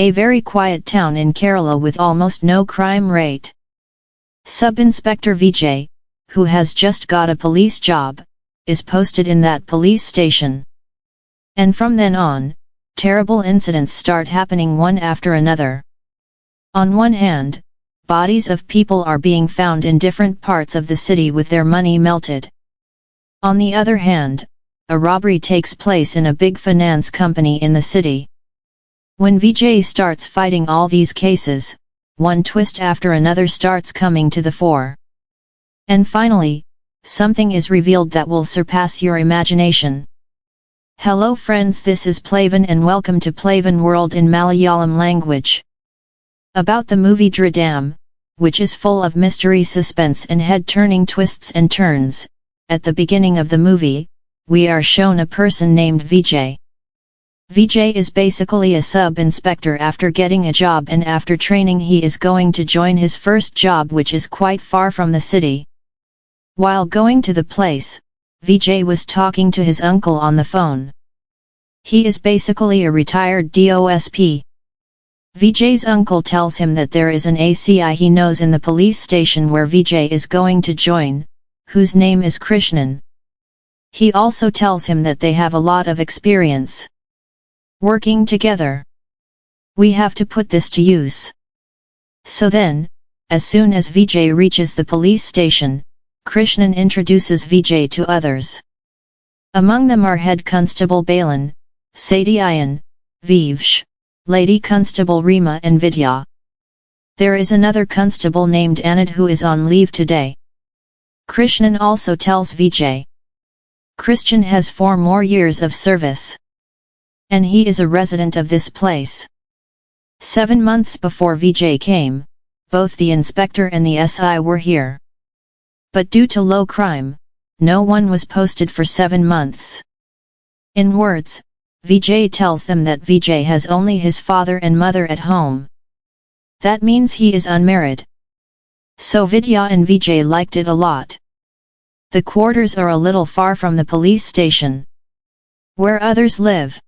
A very quiet town in Kerala with almost no crime rate. Sub-Inspector Vijay, who has just got a police job, is posted in that police station. And from then on, terrible incidents start happening one after another. On one hand, bodies of people are being found in different parts of the city with their money melted. On the other hand, a robbery takes place in a big finance company in the city. When Vijay starts fighting all these cases, one twist after another starts coming to the fore. And finally, something is revealed that will surpass your imagination. Hello friends, this is Plavin and welcome to Plavin World in Malayalam language. About the movie Dridaam, which is full of mystery, suspense and head-turning twists and turns, at the beginning of the movie, we are shown a person named Vijay. Vijay is basically a sub-inspector after getting a job, and after training he is going to join his first job, which is quite far from the city. While going to the place, Vijay was talking to his uncle on the phone. He is basically a retired DOSP. Vijay's uncle tells him that there is an ASI he knows in the police station where Vijay is going to join, whose name is Krishnan. He also tells him that they have a lot of experience working together. We have to put this to use. So then, as soon as Vijay reaches the police station, Krishnan introduces Vijay to others. Among them are Head Constable Balan, Sadiyan, Vivsh, Lady Constable Rima and Vidya. There is another constable named Anand who is on leave today. Krishnan also tells Vijay. Christian has 4 more years of service. And he is a resident of this place. 7 months before Vijay came, both the inspector and the SI were here. But due to low crime, no one was posted for 7 months. In words, Vijay tells them that Vijay has only his father and mother at home. That means he is unmarried. So Vidya and Vijay liked it a lot. The quarters are a little far from the police station, where others live.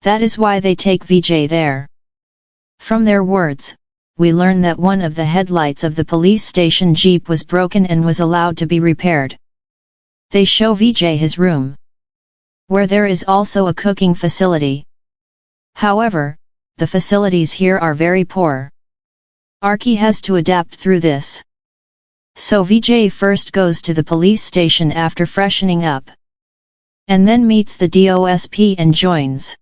That is why they take Vijay there. From their words, we learn that one of the headlights of the police station jeep was broken and was allowed to be repaired. They show Vijay his room, where there is also a cooking facility. However, the facilities here are very poor. Arki has to adapt through this. So Vijay first goes to the police station after freshening up. And then meets the DOSP and joins.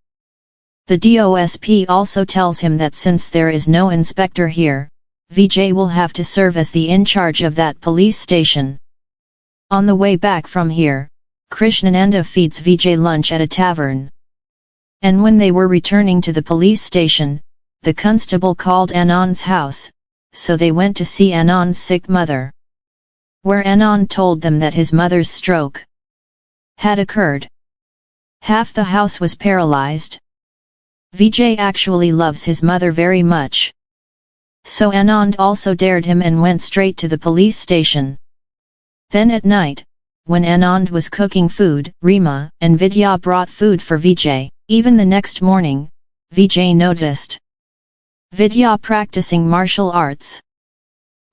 The DOSP also tells him that since there is no inspector here, Vijay will have to serve as the in charge of that police station. On the way back from here, Krishnananda feeds Vijay lunch at a tavern. And when they were returning to the police station, the constable called Anand's house, so they went to see Anand's sick mother. Where Anand told them that his mother's stroke had occurred. Half the house was paralyzed. Vijay actually loves his mother very much. So Anand also dared him and went straight to the police station. Then at night, when Anand was cooking food, Rima and Vidya brought food for Vijay. Even the next morning, Vijay noticed Vidya practicing martial arts.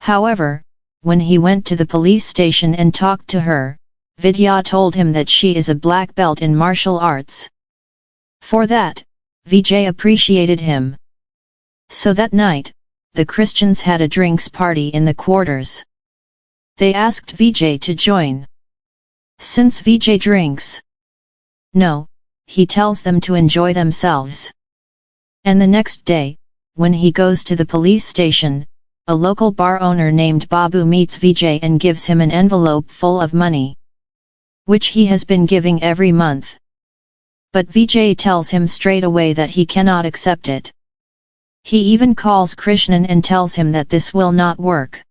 However, when he went to the police station and talked to her, Vidya told him that she is a black belt in martial arts. For that, Vijay appreciated him. So that night, the Christians had a drinks party in the quarters. They asked Vijay to join. Since Vijay drinks, no, he tells them to enjoy themselves. And the next day, when he goes to the police station, a local bar owner named Babu meets Vijay and gives him an envelope full of money, which he has been giving every month. But Vijay tells him straight away that he cannot accept it. He even calls Krishnan and tells him that this will not work.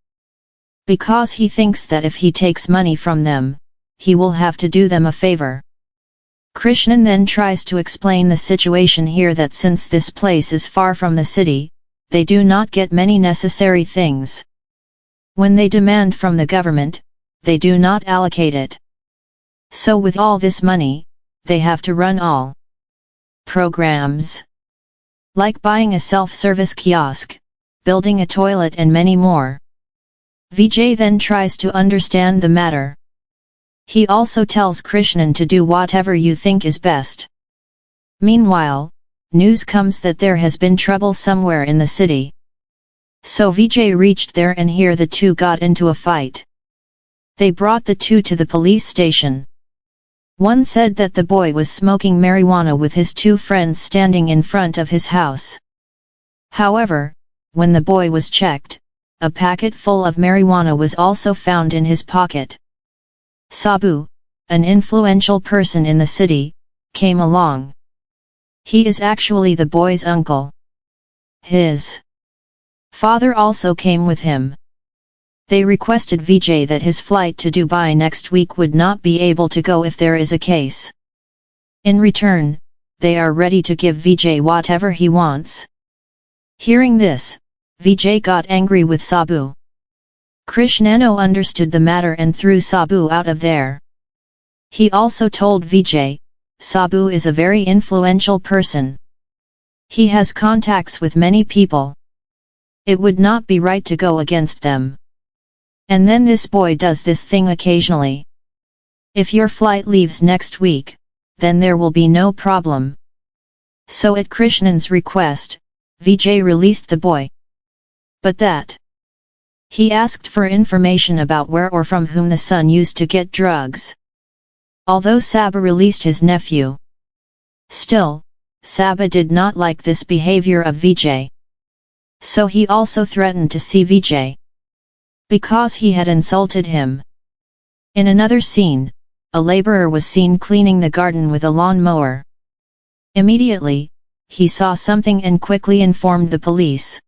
Because he thinks that if he takes money from them, he will have to do them a favor. Krishnan then tries to explain the situation here, that since this place is far from the city, they do not get many necessary things. When they demand from the government, they do not allocate it. So with all this money, they have to run all programs. like buying a self-service kiosk, building a toilet and many more. Vijay then tries to understand the matter. He also tells Krishnan to do whatever you think is best. Meanwhile, news comes that there has been trouble somewhere in the city. So Vijay reached there and here the two got into a fight. They brought the two to the police station. One said that the boy was smoking marijuana with his two friends standing in front of his house. However, when the boy was checked, a packet full of marijuana was also found in his pocket. Sabu, an influential person in the city, came along. He is actually the boy's uncle. His father also came with him. They requested Vijay that his flight to Dubai next week would not be able to go if there is a case. In return, they are ready to give Vijay whatever he wants. Hearing this, Vijay got angry with Sabu. Krishnano understood the matter and threw Sabu out of there. He also told Vijay, Sabu is a very influential person. He has contacts with many people. It would not be right to go against them. And then this boy does this thing occasionally. If your flight leaves next week, then there will be no problem. So at Krishnan's request, Vijay released the boy. But that he asked for information about where or from whom the son used to get drugs. Although Saba released his nephew, still, Saba did not like this behavior of Vijay. So he also threatened to see Vijay, because he had insulted him. In another scene, a laborer was seen cleaning the garden with a lawn mower. Immediately, he saw something and quickly informed the police.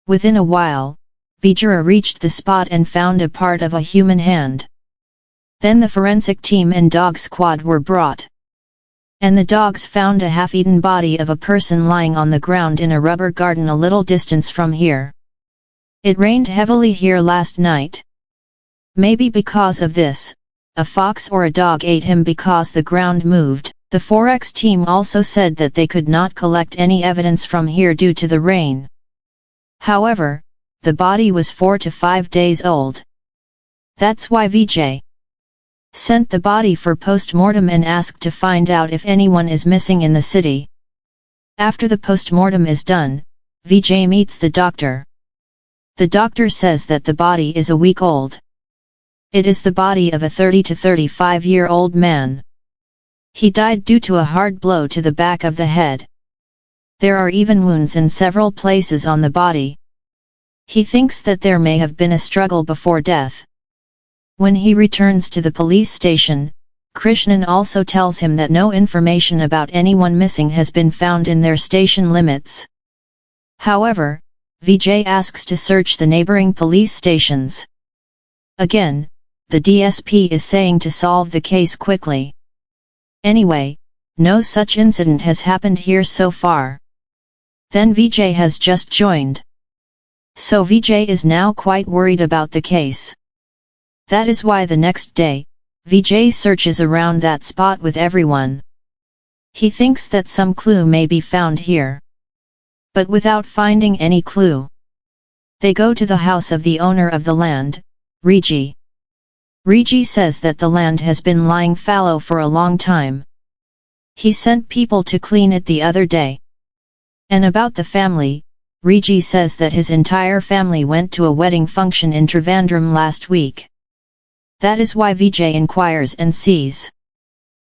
Within a while, Bijura reached the spot and found a part of a human hand. Then the forensic team and dog squad were brought. And the dogs found a half-eaten body of a person lying on the ground in a rubber garden a little distance from here. It rained heavily here last night. Maybe because of this, a fox or a dog ate him because the ground moved. The forensic team also said that they could not collect any evidence from here due to the rain. However, the body was 4 to 5 days old. That's why Vijay sent the body for post-mortem and asked to find out if anyone is missing in the city. After the post-mortem is done, Vijay meets the doctor. The doctor says that the body is a week old. It is the body of a 30 to 35-year-old man. He died due to a hard blow to the back of the head. There are even wounds in several places on the body. He thinks that there may have been a struggle before death. When he returns to the police station, Krishnan also tells him that no information about anyone missing has been found in their station limits. However, Vijay asks to search the neighboring police stations. Again, the DSP is saying to solve the case quickly. Anyway, no such incident has happened here so far. Then Vijay has just joined. So Vijay is now quite worried about the case. That is why the next day, Vijay searches around that spot with everyone. He thinks that some clue may be found here. But without finding any clue, they go to the house of the owner of the land, Riji. Riji says that the land has been lying fallow for a long time. He sent people to clean it the other day. And about the family, Riji says that his entire family went to a wedding function in Trivandrum last week. That is why Vijay inquires and sees.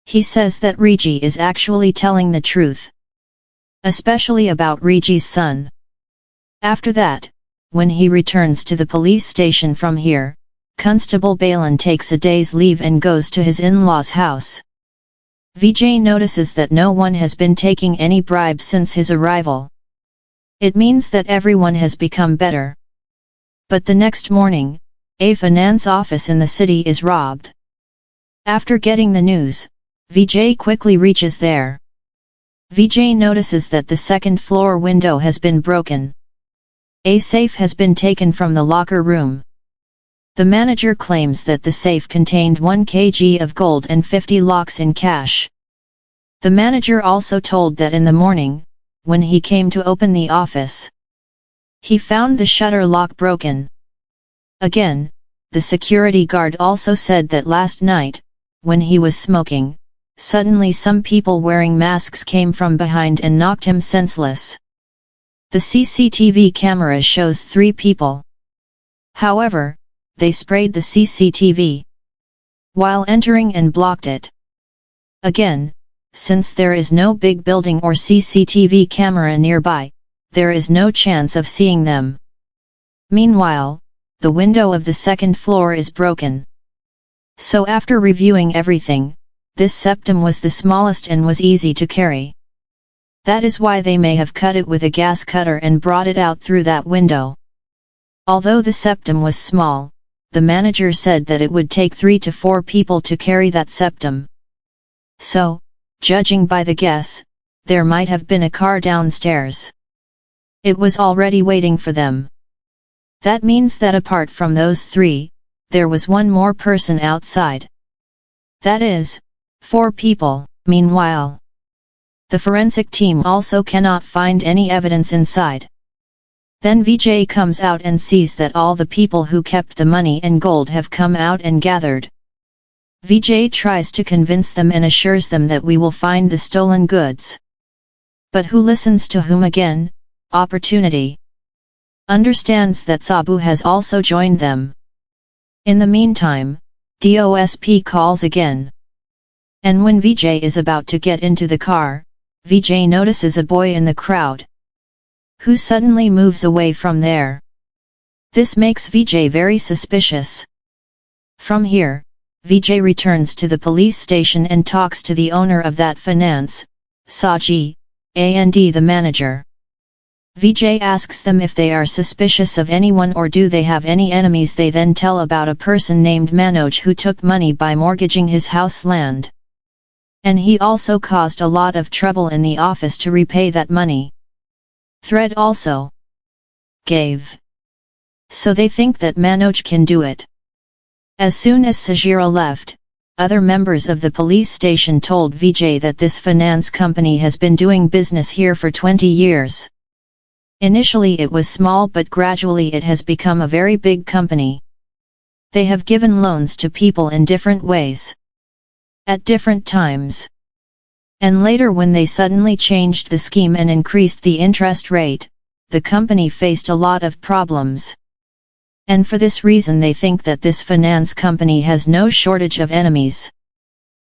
He says that Riji is actually telling the truth, especially about Riji's son. After that, when he returns to the police station from here, Constable Balan takes a day's leave and goes to his in-laws' house. Vijay notices that no one has been taking any bribe since his arrival. It means that everyone has become better. But the next morning, a finance office in the city is robbed. After getting the news, Vijay quickly reaches there. Vijay notices that the second floor window has been broken. A safe has been taken from the locker room. The manager claims that the safe contained 1 kg of gold and 50 lakhs in cash. The manager also told that in the morning, when he came to open the office. He found the shutter lock broken. Again, the security guard also said that last night, when he was smoking, suddenly some people wearing masks came from behind and knocked him senseless. The CCTV camera shows 3 people. However, they sprayed the CCTV while entering and blocked it. Again, since there is no big building or CCTV camera nearby, there is no chance of seeing them. Meanwhile, the window of the second floor is broken. So after reviewing everything, this septum was the smallest and was easy to carry. That is why they may have cut it with a gas cutter and brought it out through that window. Although the septum was small, the manager said that it would take 3 to 4 people to carry that septum. So, judging by the guess, there might have been a car downstairs. It was already waiting for them. That means that apart from those 3, there was one more person outside. That is, 4 people. Meanwhile, the forensic team also cannot find any evidence inside. Then Vijay comes out and sees that all the people who kept the money and gold have come out and gathered. Vijay tries to convince them and assures them that we will find the stolen goods. But who listens to whom again? Opportunity understands that Sabu has also joined them. In the meantime, DOSP calls again. And when Vijay is about to get into the car, Vijay notices a boy in the crowd, who suddenly moves away from there. This makes Vijay very suspicious. From here, Vijay returns to the police station and talks to the owner of that finance, Saji, and the manager. Vijay asks them if they are suspicious of anyone or do they have any enemies. They then tell about a person named Manoj who took money by mortgaging his house land. And he also caused a lot of trouble in the office to repay that money. Thread also gave. So they think that Manoj can do it. As soon as Sajira left, other members of the police station told Vijay that this finance company has been doing business here for 20 years. Initially it was small but gradually it has become a very big company. They have given loans to people in different ways, at different times. And later when they suddenly changed the scheme and increased the interest rate, the company faced a lot of problems. And for this reason they think that this finance company has no shortage of enemies.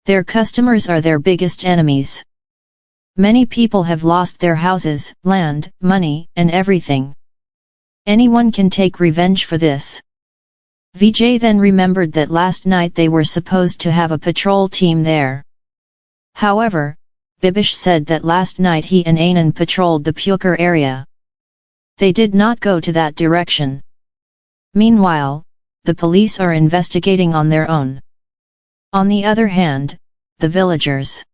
Their customers are their biggest enemies. Many people have lost their houses, land, money, and everything. Anyone can take revenge for this. Vijay then remembered that last night they were supposed to have a patrol team there. However, Bibish said that last night he and Anand patrolled the Pukar area. They did not go to that direction. Meanwhile, the police are investigating on their own. On the other hand, the villagers.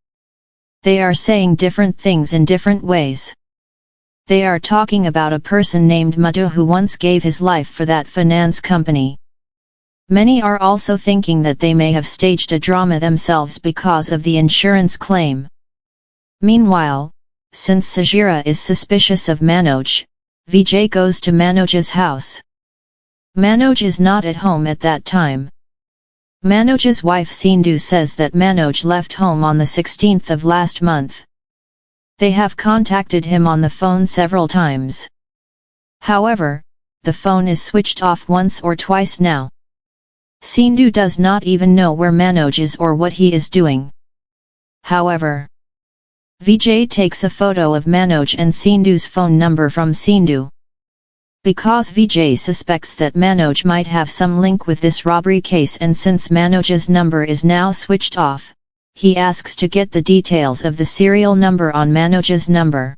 They are saying different things in different ways. They are talking about a person named Madhu who once gave his life for that finance company. Many are also thinking that they may have staged a drama themselves because of the insurance claim. Meanwhile, since Sajira is suspicious of Manoj, Vijay goes to Manoj's house. Manoj is not at home at that time. Manoj's wife Sindhu says that Manoj left home on the 16th of last month. They have contacted him on the phone several times. However, the phone is switched off once or twice now. Sindhu does not even know where Manoj is or what he is doing. However, Vijay takes a photo of Manoj and Sindhu's phone number from Sindhu. Because Vijay suspects that Manoj might have some link with this robbery case and since Manoj's number is now switched off, he asks to get the details of the serial number on Manoj's number.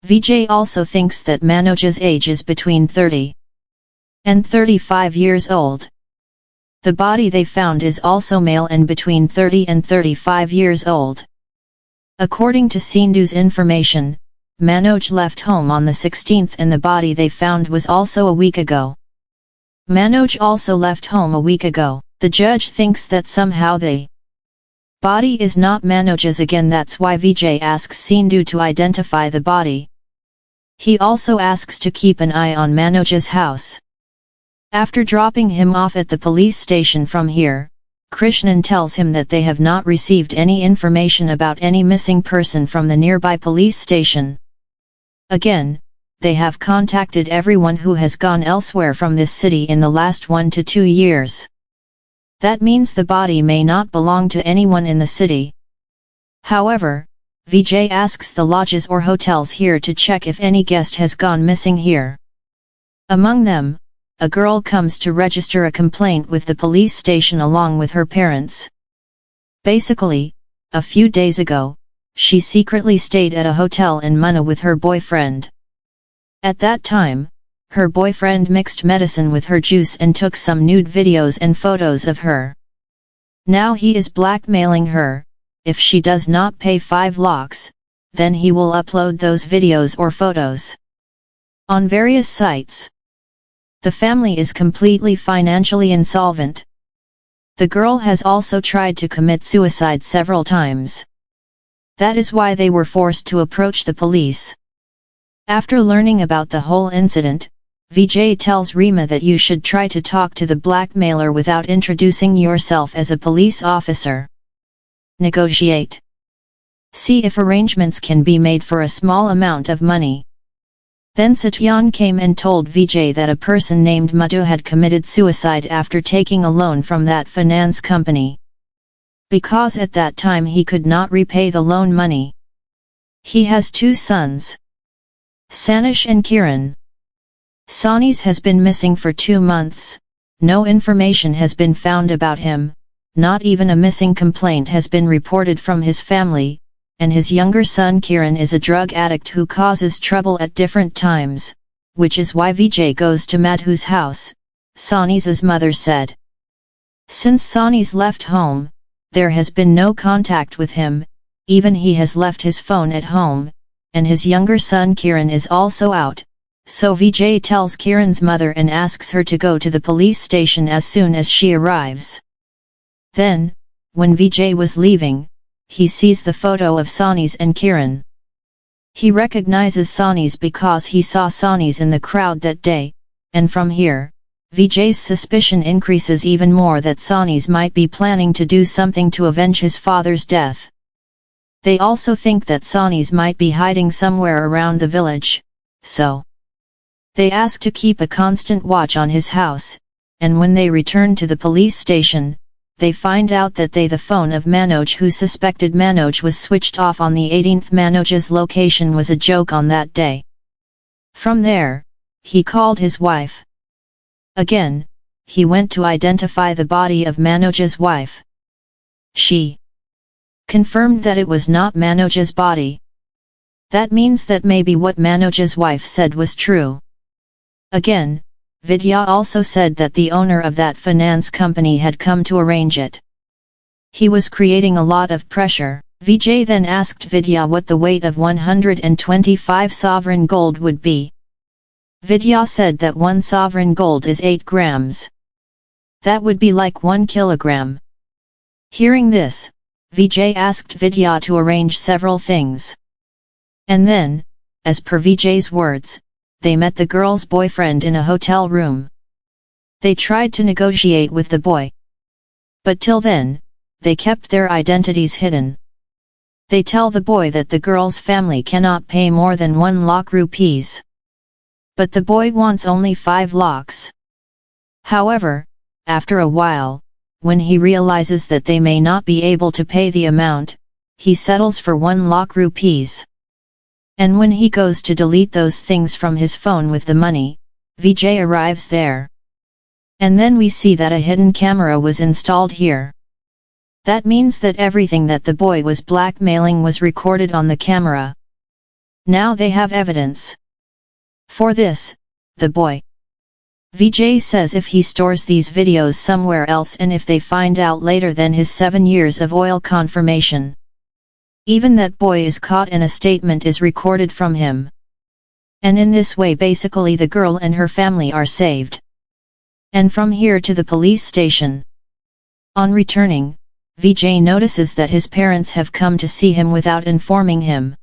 Vijay also thinks that Manoj's age is between 30 and 35 years old. The body they found is also male and between 30 and 35 years old. According to Sindhu's information, Manoj left home on the 16th and the body they found was also a week ago. Manoj also left home a week ago. The judge thinks that somehow they Body is not Manoj's again, that's why Vijay asks Sindhu to identify the body. He also asks to keep an eye on Manoj's house. After dropping him off at the police station from here, Krishnan tells him that they have not received any information about any missing person from the nearby police station. Again, they have contacted everyone who has gone elsewhere from this city in the last 1 to 2 years. That means the body may not belong to anyone in the city. However, Vijay asks the lodges or hotels here to check if any guest has gone missing here. Among them, a girl comes to register a complaint with the police station along with her parents. Basically, a few days ago, she secretly stayed at a hotel in Munna with her boyfriend. At that time, her boyfriend mixed medicine with her juice and took some nude videos and photos of her. Now he is blackmailing her. If she does not pay 5 lakhs, then he will upload those videos or photos on various sites. The family is completely financially insolvent. The girl has also tried to commit suicide several times. That is why they were forced to approach the police. After learning about the whole incident, Vijay tells Reema that you should try to talk to the blackmailer without introducing yourself as a police officer. Negotiate. See if arrangements can be made for a small amount of money. Then Satyan came and told Vijay that a person named Madhu had committed suicide after taking a loan from that finance company. Because at that time he could not repay the loan money. He has 2 sons, Sanish and Kiran. Sanis has been missing for 2 months, no information has been found about him, not even a missing complaint has been reported from his family, and his younger son Kiran is a drug addict who causes trouble at different times, which is why Vijay goes to Madhu's house, Sanis's mother said. Since Sanis left home, there has been no contact with him, even he has left his phone at home, and his younger son Kiran is also out, so Vijay tells Kiran's mother and asks her to go to the police station as soon as she arrives. Then, when Vijay was leaving, he sees the photo of Sanis and Kiran. He recognizes Sanis because he saw Sanis in the crowd that day, and from here, Vijay's suspicion increases even more that Sanis might be planning to do something to avenge his father's death. They also think that Sanis might be hiding somewhere around the village, so they ask to keep a constant watch on his house, and when they return to the police station, they find out that the phone of Manoj who suspected Manoj was switched off on the 18th. Manoj's location was a joke on that day. From there, he called his wife. Again, he went to identify the body of Manoj's wife. She confirmed that it was not Manoj's body. That means that maybe what Manoj's wife said was true. Again, Vidya also said that the owner of that finance company had come to arrange it. He was creating a lot of pressure. Vijay then asked Vidya what the weight of 125 sovereign gold would be. Vidya said that 1 sovereign gold is 8 grams. That would be like 1 kilogram. Hearing this, Vijay asked Vidya to arrange several things. And then, as per Vijay's words, they met the girl's boyfriend in a hotel room. They tried to negotiate with the boy. But till then, they kept their identities hidden. They tell the boy that the girl's family cannot pay more than 1 lakh rupees. But the boy wants only 5 lakhs. However, after a while, when he realizes that they may not be able to pay the amount, he settles for 1 lakh rupees. And when he goes to delete those things from his phone with the money, Vijay arrives there. And then we see that a hidden camera was installed here. That means that everything that the boy was blackmailing was recorded on the camera. Now they have evidence. For this, the boy, Vijay says if he stores these videos somewhere else and if they find out later, then his 7 years of oil confirmation. Even that boy is caught and a statement is recorded from him. And in this way basically the girl and her family are saved. And from here to the police station. On returning, Vijay notices that his parents have come to see him without informing him.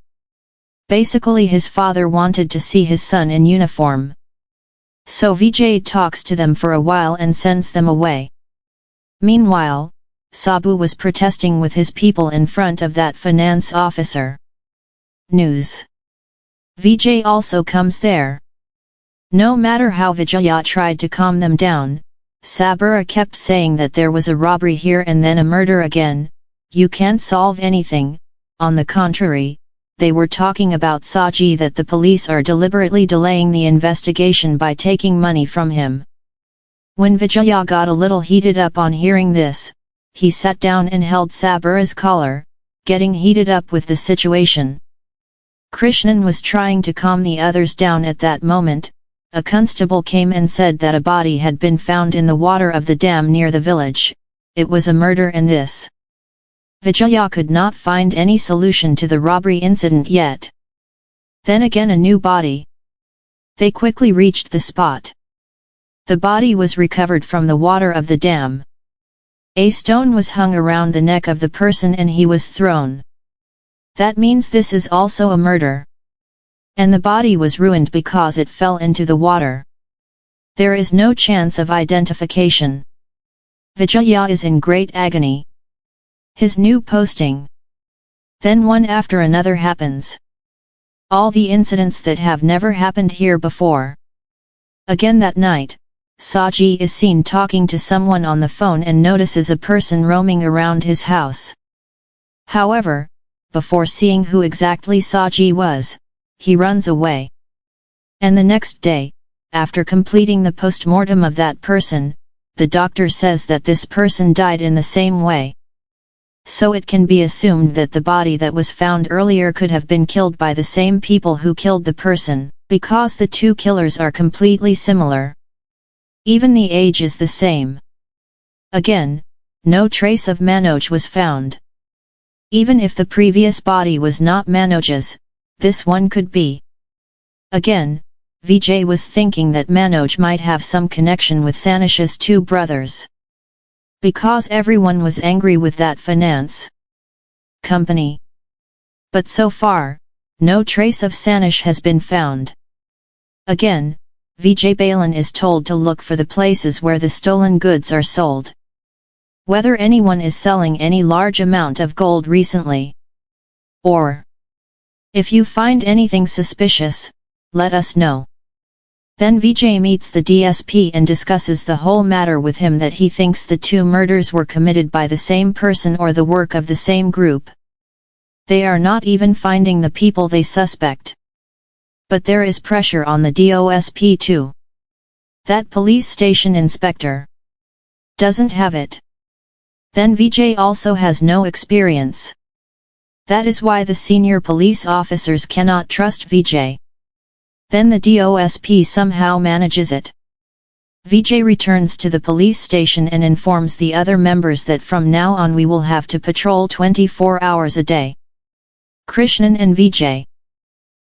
Basically, his father wanted to see his son in uniform. So Vijay talks to them for a while and sends them away. Meanwhile, Sabu was protesting with his people in front of that finance officer. News. Vijay also comes there. No matter how Vijaya tried to calm them down, Sabura kept saying that there was a robbery here and then a murder again. You can't solve anything. On the contrary, they were talking about Saji, that the police are deliberately delaying the investigation by taking money from him. When Vijaya got a little heated up on hearing this, he sat down and held Sabura's collar, getting heated up with the situation. Krishnan was trying to calm the others down at that moment. A constable came and said that a body had been found in the water of the dam near the village. It was a murder, and this. Vijaya could not find any solution to the robbery incident yet. Then again a new body. They quickly reached the spot. The body was recovered from the water of the dam. A stone was hung around the neck of the person and he was thrown. That means this is also a murder. And the body was ruined because it fell into the water. There is no chance of identification. Vijaya is in great agony. His new posting. Then one after another happens. All the incidents that have never happened here before. Again that night, Saji is seen talking to someone on the phone and notices a person roaming around his house. However, before seeing who exactly Saji was, he runs away. And the next day, after completing the post-mortem of that person, the doctor says that this person died in the same way. So it can be assumed that the body that was found earlier could have been killed by the same people who killed the person, because the two killers are completely similar. Even the age is the same. Again, no trace of Manoj was found. Even if the previous body was not Manoj's, this one could be. Again, Vijay was thinking that Manoj might have some connection with Sanish's two brothers. Because everyone was angry with that finance company. But so far, no trace of Sanish has been found. Again, Vijay Balan is told to look for the places where the stolen goods are sold. Whether anyone is selling any large amount of gold recently. Or, if you find anything suspicious, let us know. Then Vijay meets the DSP and discusses the whole matter with him, that he thinks the two murders were committed by the same person or the work of the same group. They are not even finding the people they suspect. But there is pressure on the DOSP too. That police station inspector doesn't have it. Then Vijay also has no experience. That is why the senior police officers cannot trust Vijay. Then the DOSP somehow manages it. Vijay returns to the police station and informs the other members that from now on we will have to patrol 24 hours a day. Krishnan and Vijay.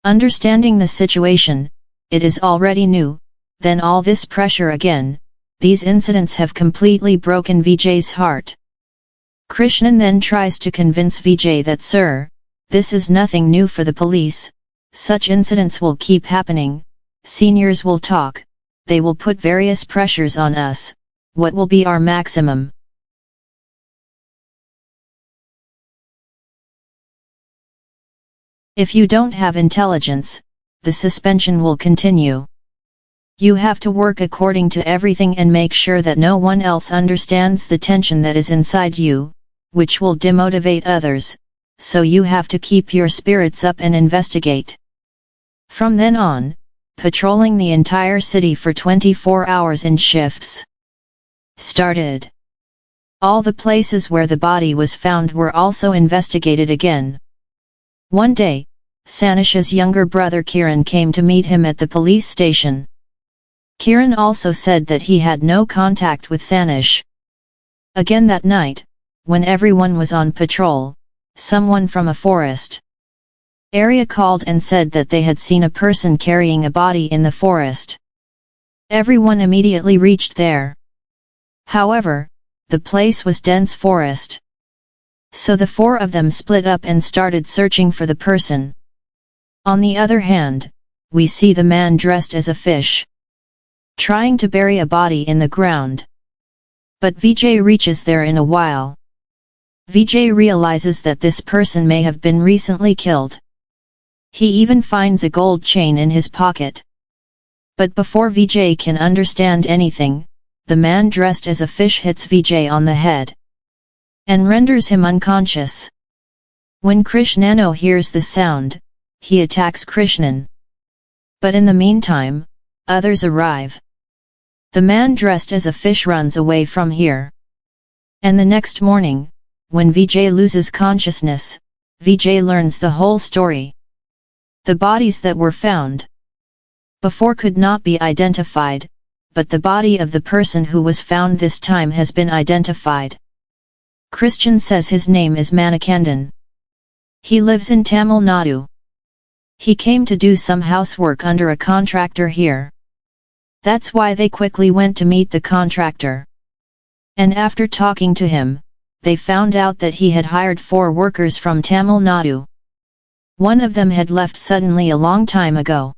Understanding the situation, it is already new, then all this pressure again, these incidents have completely broken Vijay's heart. Krishnan then tries to convince Vijay that, sir, this is nothing new for the police, such incidents will keep happening, seniors will talk, they will put various pressures on us, what will be our maximum? If you don't have intelligence, the suspension will continue. You have to work according to everything and make sure that no one else understands the tension that is inside you, which will demotivate others, so you have to keep your spirits up and investigate. From then on, patrolling the entire city for 24 hours in shifts started. All the places where the body was found were also investigated again. One day, Sanish's younger brother Kiran came to meet him at the police station. Kiran also said that he had no contact with Sanish. Again that night, when everyone was on patrol, someone from a forest area called and said that they had seen a person carrying a body in the forest. Everyone immediately reached there. However, the place was dense forest. So the four of them split up and started searching for the person. On the other hand, we see the man dressed as a fish, trying to bury a body in the ground. But Vijay reaches there in a while. Vijay realizes that this person may have been recently killed. He even finds a gold chain in his pocket. But before Vijay can understand anything, the man dressed as a fish hits Vijay on the head and renders him unconscious. When Krishnano hears the sound, he attacks Krishnan. But in the meantime, others arrive. The man dressed as a fish runs away from here. And the next morning, when Vijay loses consciousness, Vijay learns the whole story. The bodies that were found before could not be identified, but the body of the person who was found this time has been identified. Christian says his name is Manikandan. He lives in Tamil Nadu. He came to do some housework under a contractor here. That's why they quickly went to meet the contractor. And after talking to him, they found out that he had hired 4 workers from Tamil Nadu. One of them had left suddenly a long time ago.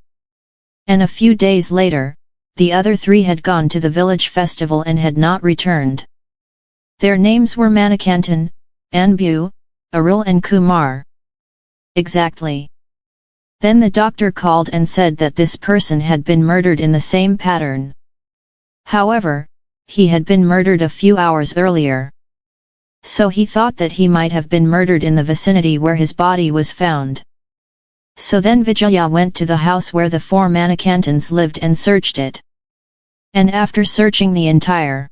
And a few days later, the other 3 had gone to the village festival and had not returned. Their names were Manikantan, Anbu, Arul and Kumar. Exactly. Then the doctor called and said that this person had been murdered in the same pattern. However, he had been murdered a few hours earlier. So he thought that he might have been murdered in the vicinity where his body was found. So then Vijaya went to the house where the 4 Manikantans lived and searched it. And after searching the entire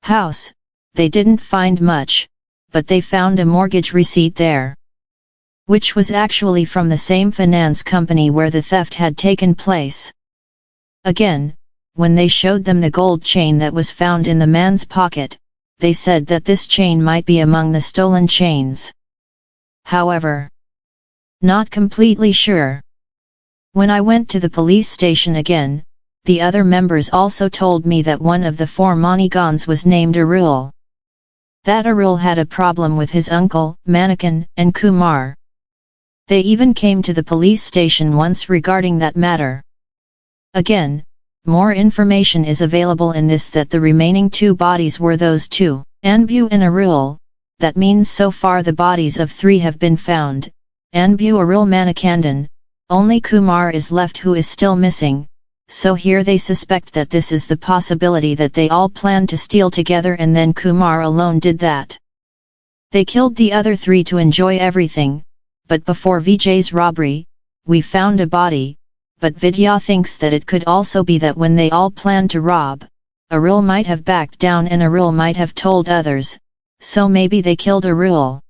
house, they didn't find much, but they found a mortgage receipt there, which was actually from the same finance company where the theft had taken place. Again, when they showed them the gold chain that was found in the man's pocket, they said that this chain might be among the stolen chains. However, not completely sure. When I went to the police station again, the other members also told me that one of the 4 Manigans was named Arul. That Arul had a problem with his uncle, Manikan, and Kumar. They even came to the police station once regarding that matter. Again, more information is available in this that the remaining 2 bodies were those 2, Anbu and Arul. That means so far the bodies of 3 have been found, Anbu, Arul, Manikandan, only Kumar is left who is still missing. So here they suspect that this is the possibility that they all planned to steal together and then Kumar alone did that. They killed the other 3 to enjoy everything, but before Vijay's robbery, we found a body, but Vidya thinks that it could also be that when they all planned to rob, Arul might have backed down and Arul might have told others, so maybe they killed Arul.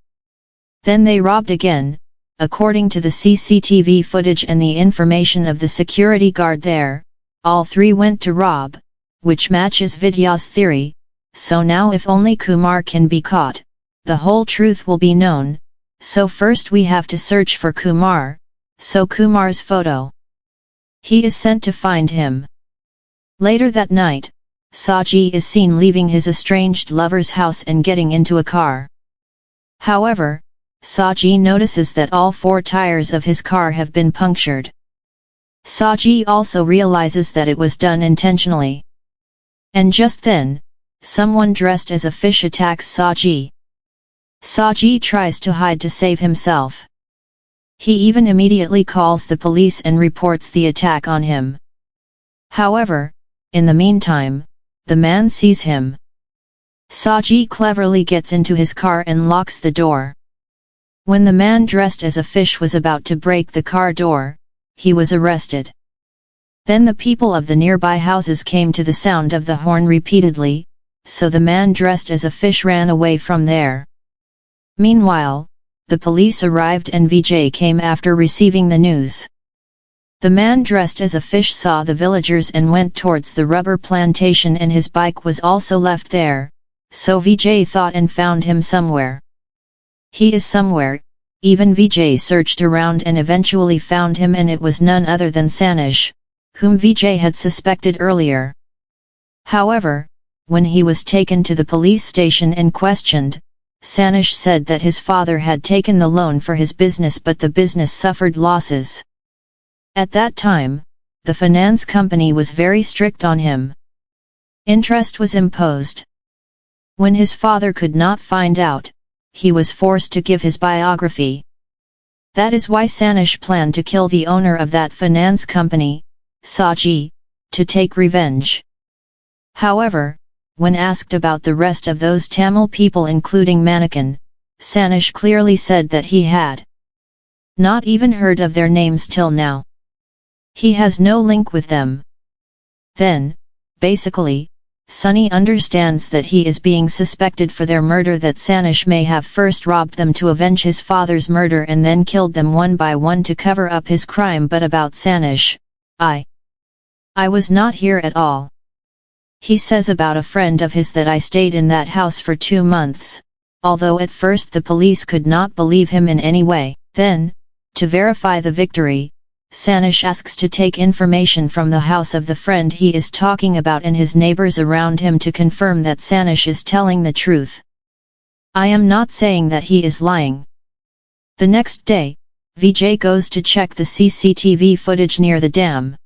Then they robbed again, according to the CCTV footage and the information of the security guard there. All 3 went to rob, which matches Vidya's theory, so now if only Kumar can be caught, the whole truth will be known, so first we have to search for Kumar, so Kumar's photo. He is sent to find him. Later that night, Saji is seen leaving his estranged lover's house and getting into a car. However, Saji notices that all 4 tires of his car have been punctured. Saji also realizes that it was done intentionally. And just then, someone dressed as a fish attacks Saji. Saji tries to hide to save himself. He even immediately calls the police and reports the attack on him. However, in the meantime, the man sees him. Saji cleverly gets into his car and locks the door. When the man dressed as a fish was about to break the car door, he was arrested. Then the people of the nearby houses came to the sound of the horn repeatedly, so the man dressed as a fish ran away from there. Meanwhile, the police arrived and Vijay came after receiving the news. The man dressed as a fish saw the villagers and went towards the rubber plantation and his bike was also left there, so Vijay thought and found him somewhere. He is somewhere. Even Vijay searched around and eventually found him and it was none other than Sanaj, whom Vijay had suspected earlier. However, when he was taken to the police station and questioned, Sanish said that his father had taken the loan for his business, but the business suffered losses. At that time, the finance company was very strict on him. Interest was imposed. When his father could not find out, he was forced to give his biography. That is why Sanish planned to kill the owner of that finance company, Saji, to take revenge. However, when asked about the rest of those Tamil people including Manikan, Sanish clearly said that he had not even heard of their names till now. He has no link with them. Then, basically, Sunny understands that he is being suspected for their murder, that Sanish may have first robbed them to avenge his father's murder and then killed them one by one to cover up his crime. But about Sanish, I was not here at all. He says about a friend of his that I stayed in that house for 2 months, although at first the police could not believe him in any way. Then, to verify the victory, Sanish asks to take information from the house of the friend he is talking about and his neighbors around him to confirm that Sanish is telling the truth. I am not saying that he is lying. The next day, Vijay goes to check the CCTV footage near the dam.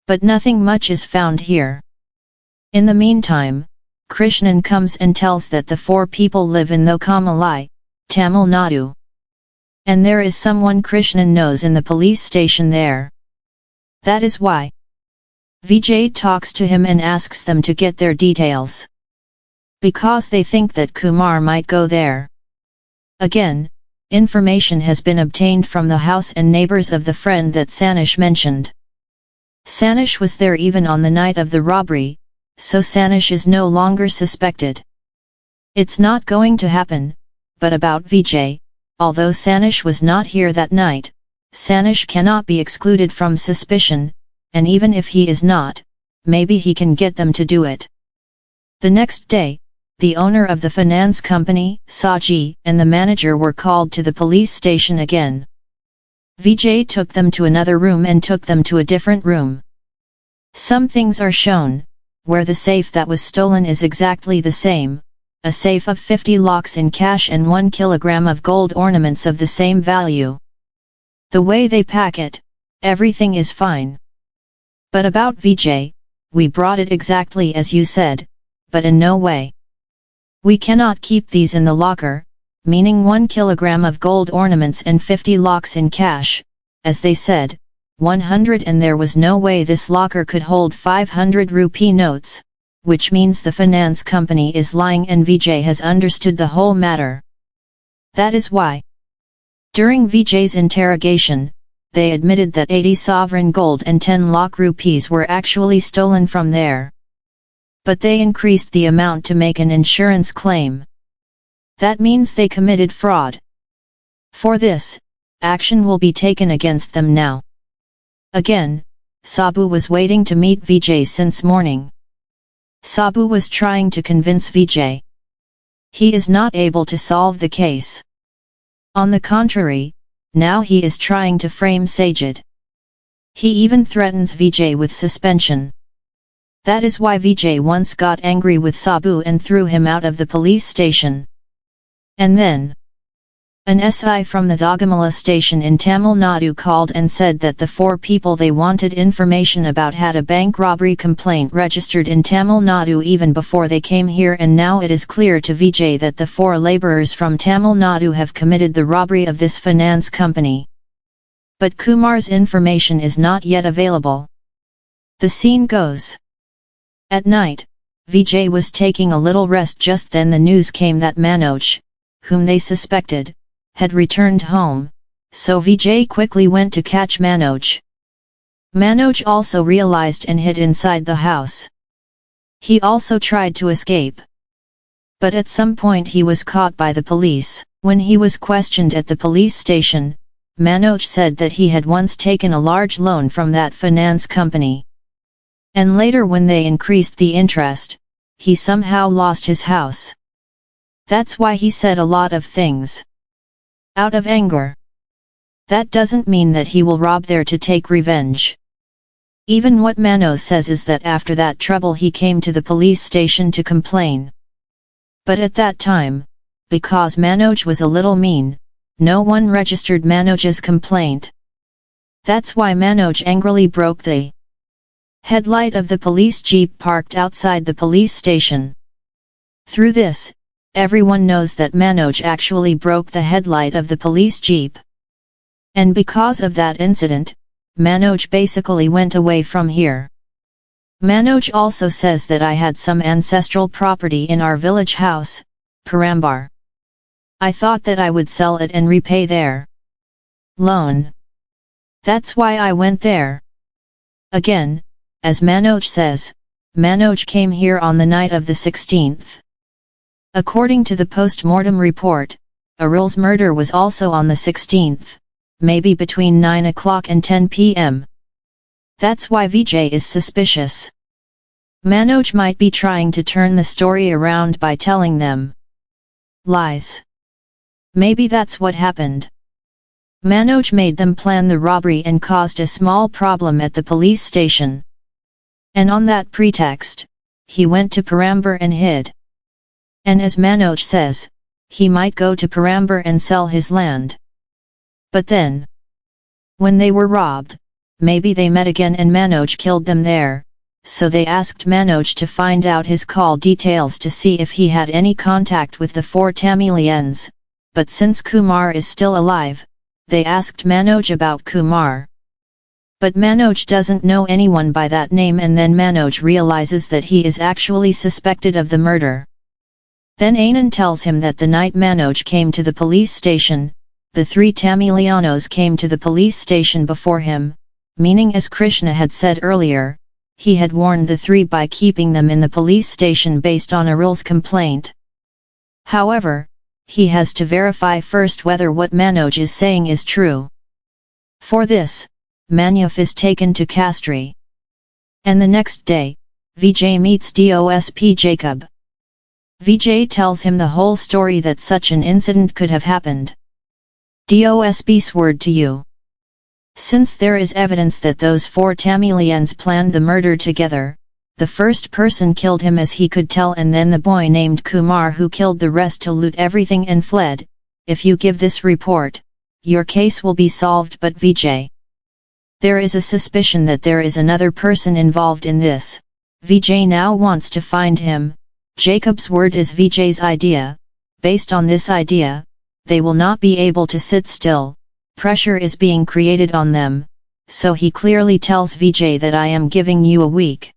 But nothing much is found here. In the meantime, Krishnan comes and tells that the 4 people live in Thokamalai, Tamil Nadu. And there is someone Krishnan knows in the police station there. That is why Vijay talks to him and asks them to get their details. Because they think that Kumar might go there. Again, information has been obtained from the house and neighbors of the friend that Sanish mentioned. Sanish was there even on the night of the robbery, so Sanish is no longer suspected. It's not going to happen. But about Vijay, although Sanish was not here that night, Sanish cannot be excluded from suspicion, and even if he is not, maybe he can get them to do it. The next day, the owner of the finance company, Saji, and the manager were called to the police station again. Vijay took them to another room and took them to a different room. Some things are shown, where the safe that was stolen is exactly the same. A safe of 50 lakhs in cash and 1 kilogram of gold ornaments of the same value. The way they pack it, everything is fine. But about Vijay, we brought it exactly as you said, but in no way. We cannot keep these in the locker, meaning 1 kilogram of gold ornaments and 50 lakhs in cash, as they said, 100, and there was no way this locker could hold 500 rupee notes. Which means the finance company is lying and Vijay has understood the whole matter. That is why. During Vijay's interrogation, they admitted that 80 sovereign gold and 10 lakh rupees were actually stolen from there. But they increased the amount to make an insurance claim. That means they committed fraud. For this, action will be taken against them now. Again, Sabu was waiting to meet Vijay since morning. Sabu was trying to convince Vijay. He is not able to solve the case. On the contrary, now he is trying to frame Sajid. He even threatens Vijay with suspension. That is why Vijay once got angry with Sabu and threw him out of the police station. And then, an SI from the Thogamala station in Tamil Nadu called and said that the 4 people they wanted information about had a bank robbery complaint registered in Tamil Nadu even before they came here, and now it is clear to Vijay that the 4 labourers from Tamil Nadu have committed the robbery of this finance company. But Kumar's information is not yet available. The scene goes. At night, Vijay was taking a little rest. Just then the news came that Manoj, whom they suspected, had returned home, so Vijay quickly went to catch Manoj. Manoj also realized and hid inside the house. He also tried to escape. But at some point he was caught by the police. When he was questioned at the police station, Manoj said that he had once taken a large loan from that finance company. And later when they increased the interest, he somehow lost his house. That's why he said a lot of things. Out of anger. That doesn't mean that he will rob there to take revenge. Even what Mano says is that after that trouble he came to the police station to complain. But at that time, because Manoj was a little mean, no one registered Manoj's complaint. That's why Manoj angrily broke the headlight of the police jeep parked outside the police station. Through this, everyone knows that Manoj actually broke the headlight of the police jeep. And because of that incident, Manoj basically went away from here. Manoj also says that I had some ancestral property in our village house, Parambar. I thought that I would sell it and repay their loan. That's why I went there. Again, as Manoj says, Manoj came here on the night of the 16th. According to the post-mortem report, Arul's murder was also on the 16th, maybe between 9 o'clock and 10 p.m. That's why Vijay is suspicious. Manoj might be trying to turn the story around by telling them lies. Maybe that's what happened. Manoj made them plan the robbery and caused a small problem at the police station. And on that pretext, he went to Parambar and hid. And as Manoj says, he might go to Parambar and sell his land. But then, when they were robbed, maybe they met again and Manoj killed them there, so they asked Manoj to find out his call details to see if he had any contact with the 4 Tamilians, but since Kumar is still alive, they asked Manoj about Kumar. But Manoj doesn't know anyone by that name, and then Manoj realizes that he is actually suspected of the murder. Then Anand tells him that the night Manoj came to the police station, the 3 Tamilianos came to the police station before him, meaning as Krishna had said earlier, he had warned the 3 by keeping them in the police station based on Arul's complaint. However, he has to verify first whether what Manoj is saying is true. For this, Manaf is taken to Kastri. And the next day, Vijay meets DOSP Jacob. Vijay tells him the whole story that such an incident could have happened. DOSP's word to you. Since there is evidence that those 4 Tamilians planned the murder together, the first person killed him as he could tell, and then the boy named Kumar who killed the rest to loot everything and fled. If you give this report, your case will be solved. But Vijay, there is a suspicion that there is another person involved in this. Vijay now wants to find him. Jacob's word is Vijay's idea. Based on this idea, they will not be able to sit still. Pressure is being created on them, so he clearly tells Vijay that I am giving you a week.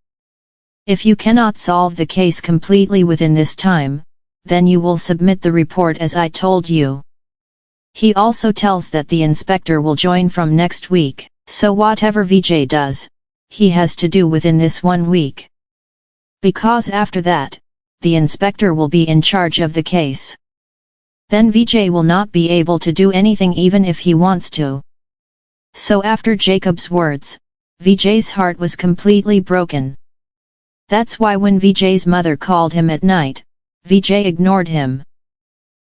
If you cannot solve the case completely within this time, then you will submit the report as I told you. He also tells that the inspector will join from next week, so whatever Vijay does, he has to do within this 1 week. Because after that, the inspector will be in charge of the case. Then Vijay will not be able to do anything even if he wants to. So after Jacob's words, Vijay's heart was completely broken. That's why when Vijay's mother called him at night, Vijay ignored him.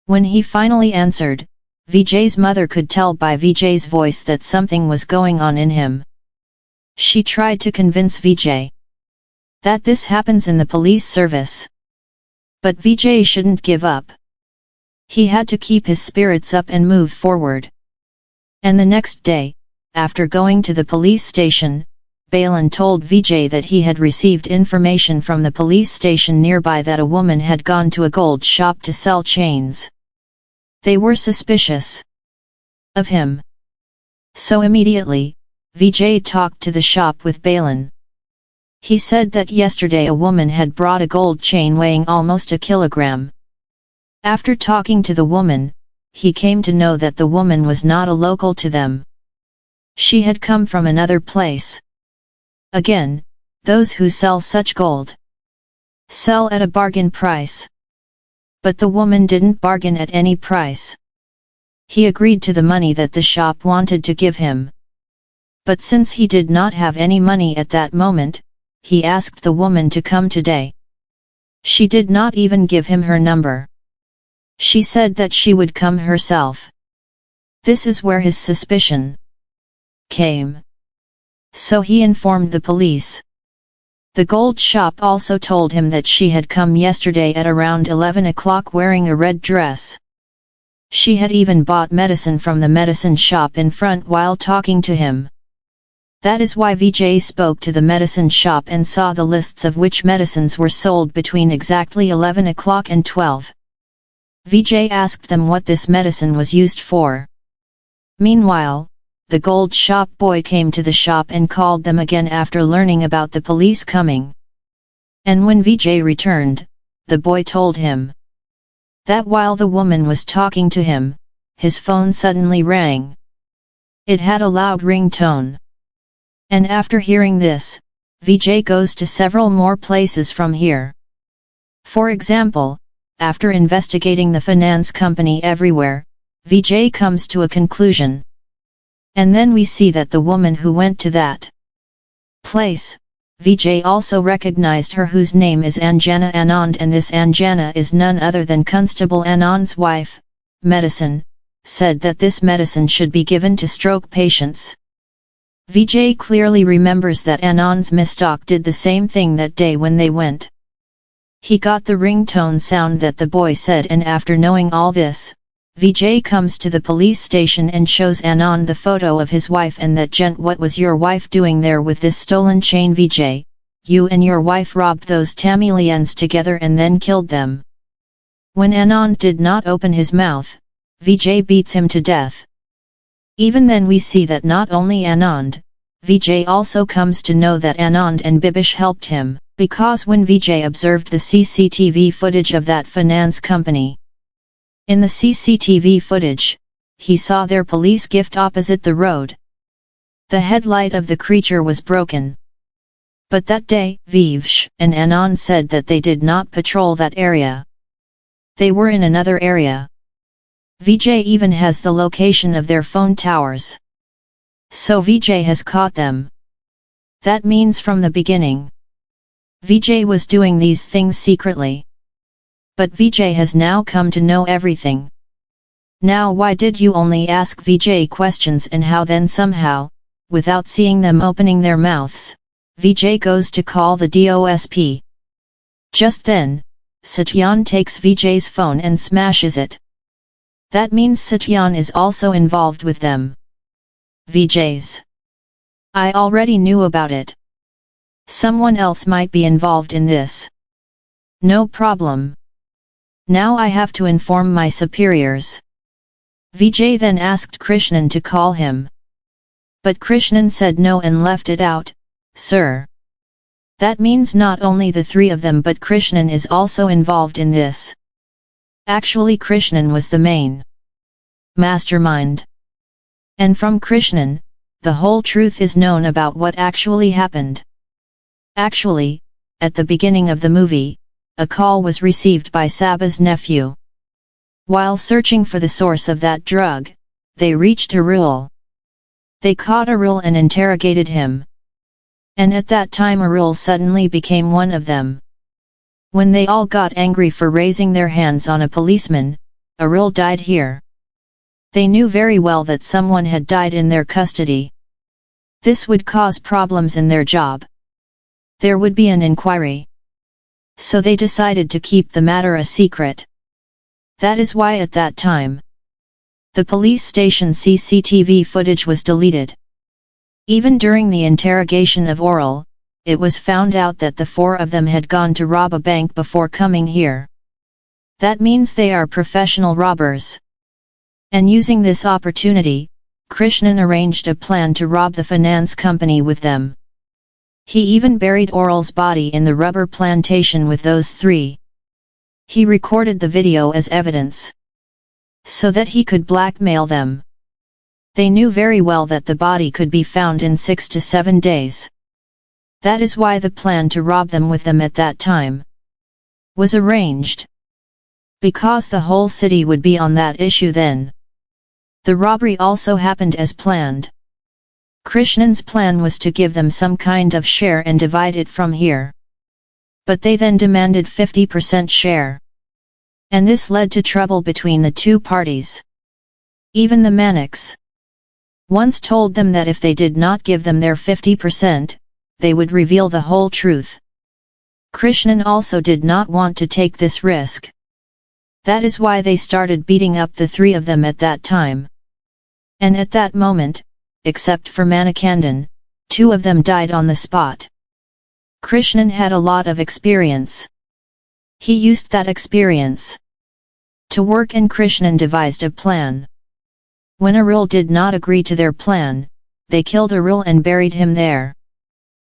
When he finally answered, Vijay's mother could tell by Vijay's voice that something was going on in him. She tried to convince Vijay that this happens in the police service. But Vijay shouldn't give up. He had to keep his spirits up and move forward. And the next day, after going to the police station, Balan told Vijay that he had received information from the police station nearby that a woman had gone to a gold shop to sell chains. They were suspicious of him. So immediately, Vijay talked to the shop with Balan. He said that yesterday a woman had brought a gold chain weighing almost a kilogram. After talking to the woman, he came to know that the woman was not a local to them. She had come from another place. Again, those who sell such gold sell at a bargain price. But the woman didn't bargain at any price. He agreed to the money that the shop wanted to give him. But since he did not have any money at that moment, he asked the woman to come today. She did not even give him her number. She said that she would come herself. This is where his suspicion came. So he informed the police. The gold shop also told him that she had come yesterday at around 11 o'clock wearing a red dress. She had even bought medicine from the medicine shop in front while talking to him. That is why Vijay spoke to the medicine shop and saw the lists of which medicines were sold between exactly 11 o'clock and 12. Vijay asked them what this medicine was used for. Meanwhile, the gold shop boy came to the shop and called them again after learning about the police coming. And when Vijay returned, the boy told him that while the woman was talking to him, his phone suddenly rang. It had a loud ringtone. And after hearing this, Vijay goes to several more places from here. For example, after investigating the finance company everywhere, Vijay comes to a conclusion. And then we see that the woman who went to that place, Vijay also recognized her, whose name is Anjana Anand, and this Anjana is none other than Constable Anand's wife. Medicine said that this medicine should be given to stroke patients. Vijay clearly remembers that Anand's mistalk did the same thing that day when they went. He got the ringtone sound that the boy said, and after knowing all this, Vijay comes to the police station and shows Anand the photo of his wife and that, "Gent, what was your wife doing there with this stolen chain, Vijay? You and your wife robbed those Tamilians together and then killed them." When Anand did not open his mouth, Vijay beats him to death. Even then we see that not only Anand, Vijay also comes to know that Anand and Bibish helped him, because when Vijay observed the CCTV footage of that finance company, in the CCTV footage, he saw their police gift opposite the road. The headlight of the creature was broken. But that day, Vivsh and Anand said that they did not patrol that area. They were in another area. Vijay even has the location of their phone towers. So Vijay has caught them. That means from the beginning, Vijay was doing these things secretly. But Vijay has now come to know everything. Now why did you only ask Vijay questions, and how then somehow, without seeing them opening their mouths, Vijay goes to call the DOSP. Just then, Satyan takes Vijay's phone and smashes it. That means Satyan is also involved with them. Vijay's. I already knew about it. Someone else might be involved in this. No problem. Now I have to inform my superiors. Vijay then asked Krishnan to call him. But Krishnan said no and left it out. Sir. That means not only the three of them, but Krishnan is also involved in this. Actually, Krishnan was the main mastermind. And from Krishnan, the whole truth is known about what actually happened. Actually, at the beginning of the movie, a call was received by Saba's nephew. While searching for the source of that drug, they reached Arul. They caught Arul and interrogated him. And at that time Arul suddenly became one of them. When they all got angry for raising their hands on a policeman, Arul died here. They knew very well that someone had died in their custody. This would cause problems in their job. There would be an inquiry. So they decided to keep the matter a secret. That is why at that time, the police station CCTV footage was deleted. Even during the interrogation of Oral, it was found out that the four of them had gone to rob a bank before coming here. That means they are professional robbers. And using this opportunity, Krishnan arranged a plan to rob the finance company with them. He even buried Oral's body in the rubber plantation with those three. He recorded the video as evidence, so that he could blackmail them. They knew very well that the body could be found in 6 to 7 days. That is why the plan to rob them with them at that time was arranged. Because the whole city would be on that issue then. The robbery also happened as planned. Krishnan's plan was to give them some kind of share and divide it from here. But they then demanded 50% share. And this led to trouble between the two parties. Even the Manics once told them that if they did not give them their 50%, they would reveal the whole truth. Krishnan also did not want to take this risk. That is why they started beating up the three of them at that time. And at that moment, except for Manikandan, two of them died on the spot. Krishnan had a lot of experience. He used that experience to work, and Krishnan devised a plan. When Arul did not agree to their plan, they killed Arul and buried him there.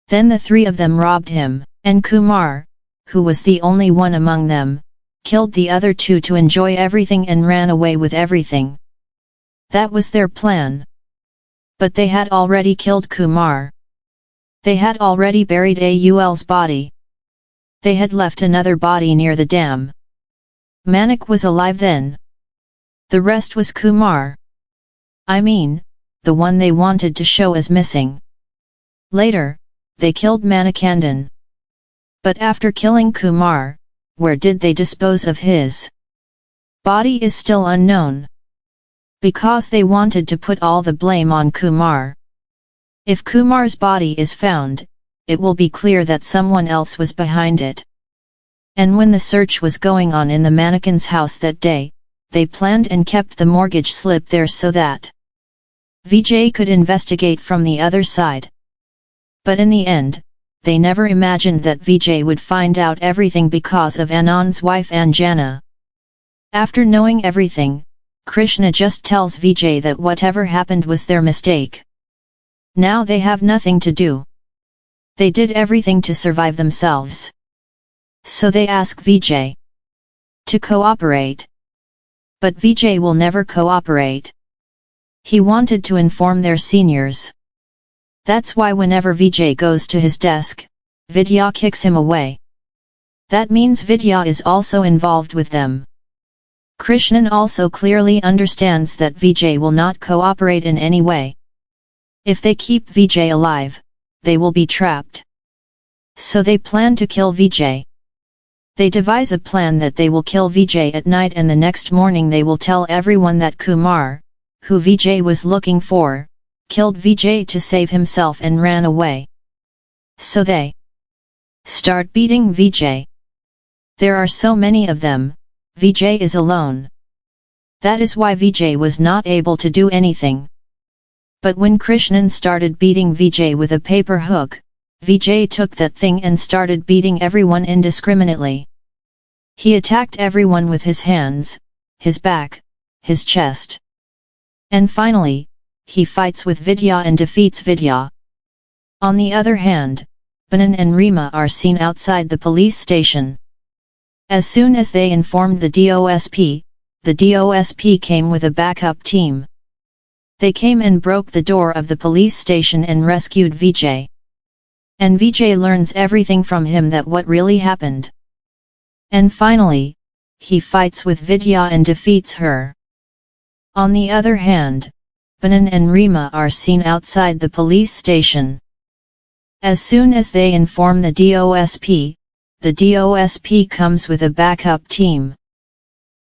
Then the three of them robbed him, and Kumar, who was the only one among them, killed the other two to enjoy everything and ran away with everything. That was their plan. But they had already killed Kumar. They had already buried Aul's body. They had left another body near the dam. Manik was alive then. The rest was Kumar. I mean, the one they wanted to show as missing. Later, they killed Manikandan. But after killing Kumar, where did they dispose of his body is still unknown. Because they wanted to put all the blame on Kumar. If Kumar's body is found, it will be clear that someone else was behind it. And when the search was going on in the mannequin's house that day, they planned and kept the mortgage slip there so that Vijay could investigate from the other side. But in the end, they never imagined that Vijay would find out everything because of Anand's wife Anjana. After knowing everything, Krishna just tells Vijay that whatever happened was their mistake. Now they have nothing to do. They did everything to survive themselves. So they ask Vijay to cooperate. But Vijay will never cooperate. He wanted to inform their seniors. That's why whenever Vijay goes to his desk, Vidya kicks him away. That means Vidya is also involved with them. Krishnan also clearly understands that Vijay will not cooperate in any way. If they keep Vijay alive, they will be trapped. So they plan to kill Vijay. They devise a plan that they will kill Vijay at night, and the next morning they will tell everyone that Kumar, who Vijay was looking for, killed Vijay to save himself and ran away. So they start beating Vijay. There are so many of them, Vijay is alone. That is why Vijay was not able to do anything. But when Krishnan started beating Vijay with a paper hook, Vijay took that thing and started beating everyone indiscriminately. He attacked everyone with his hands, his back, his chest. And finally, he fights with Vidya and defeats Vidya. On the other hand, Banan and Rima are seen outside the police station. As soon as they informed the DOSP came with a backup team. They came and broke the door of the police station and rescued Vijay. And Vijay learns everything from him, that what really happened. And finally, he fights with Vidya and defeats her. On the other hand, Banan and Rima are seen outside the police station. As soon as they inform the DOSP comes with a backup team.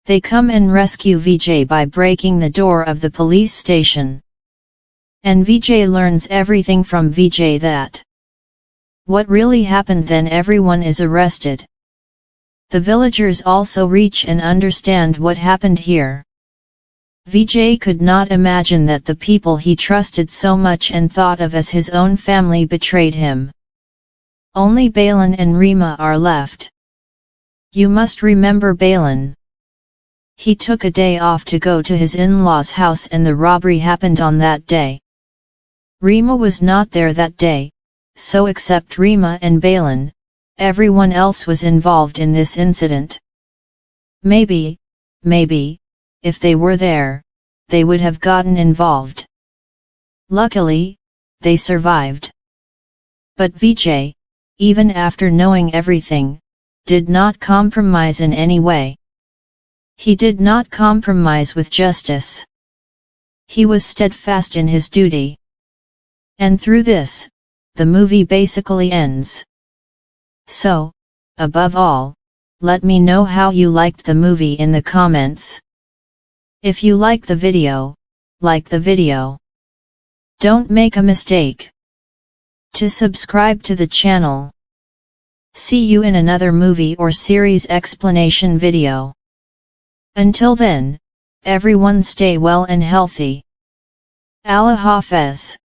They come and rescue Vijay by breaking the door of the police station. And Vijay learns everything from Vijay that what really happened. Then everyone is arrested. The villagers also reach and understand what happened here. Vijay could not imagine that the people he trusted so much and thought of as his own family betrayed him. Only Balan and Rima are left. You must remember Balan. He took a day off to go to his in-laws' house, and the robbery happened on that day. Rima was not there that day, so except Rima and Balan, everyone else was involved in this incident. Maybe, if they were there, they would have gotten involved. Luckily, they survived. But Vijay, even after knowing everything, did not compromise in any way. He did not compromise with justice. He was steadfast in his duty. And through this, the movie basically ends. So, above all, let me know how you liked the movie in the comments. If you like the video, like the video. Don't make a mistake. to subscribe to the channel. See you in another movie or series explanation video. Until then, everyone stay well and healthy. Allah Hafiz.